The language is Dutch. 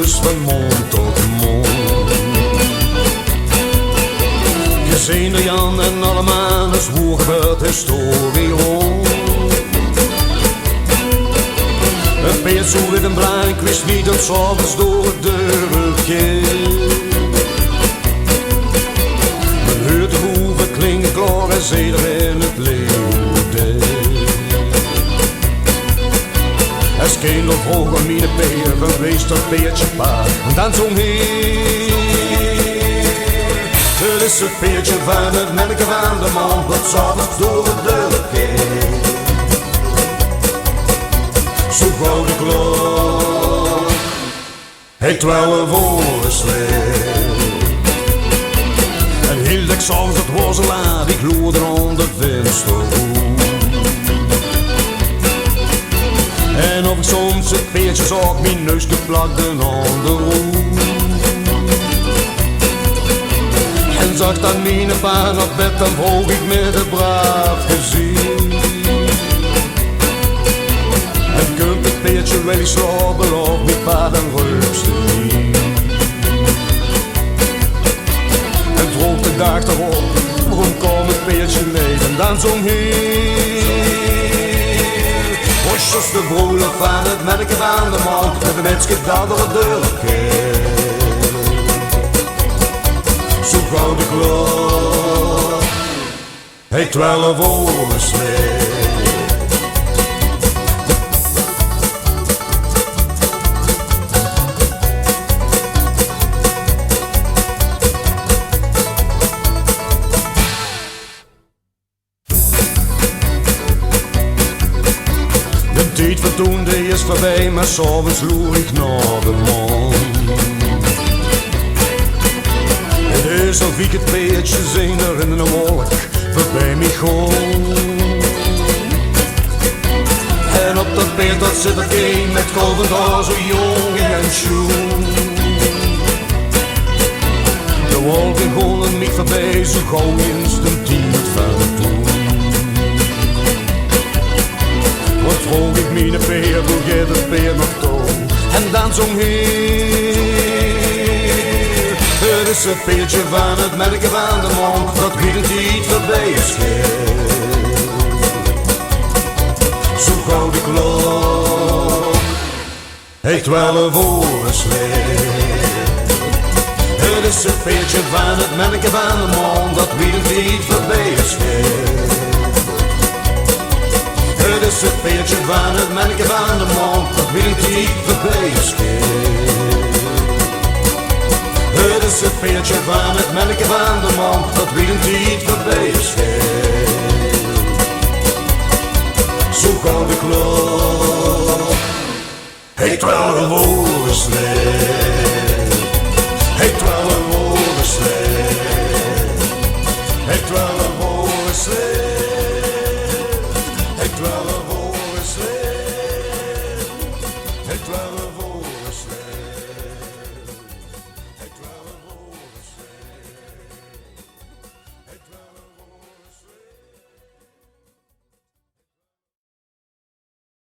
dus van mond tot mond. Gezien door Jan en alle mannen zwoer gebeurt historie rond. Een peert zo weer een blank, wist niet dat s'avonds door het deur ging. Men hoort de hoeven klinken klaar en zeder in het leeuwde. Als kind of hoog aan mijn peer, van wees dat peertje paard. En dan zong hij. Het is het peertje van het melken van de man, dat s'avonds door de deur ging. Zo gauw de klok, het 12 uur slecht. En heel de s'avonds, dat was al laat, ik loerde aan de vensterhoek. En of ik soms het peertje zag, mijn neus geplakte aan de hoek. En zag dan mijn pa op bed, dan vroeg ik met een braaf gezicht. En kunt het peertje wel eens slapen op mijn pa, dan rust niet. En vroeg de dag erop, waarom kwam het peertje niet? En dan zong hij. Bosjes de broer van het melken van de man, met een mensje dat door de deur ging. Zo gauw de klok, het 12 uur slecht. De tijd van toen die is voorbij, maar s'avonds loer ik naar de maan. Het is of ik het peertje zing er in een wolk voorbij mij gewoon. En op dat peert dat zit het een met golvend haar zo jong en schoon. De wolken golven mij voorbij, zo gauw eens de tijd van toen. Wat vroeg ik mijn peer, hoe gaat het peer nog toch? En dan zong hij. Het is het peertje van het melken van de man, dat wie de tijd voorbij is geeft. Zo gauw de klok, het 12 uur slecht. Het is het peertje van het melken van de man, dat wie de tijd voorbij is geeft. Het is het peertje van het melken van de man, dat wie de tijd voorbij is geeft. Het is het peertje van het melken van de man, dat wie een tijd voorbij is geeft. Zo gauw de klok, het 12 uur slecht. Het 12 uur slecht. Het 12 uur slecht. Het 12 uur slecht. Het 12 uur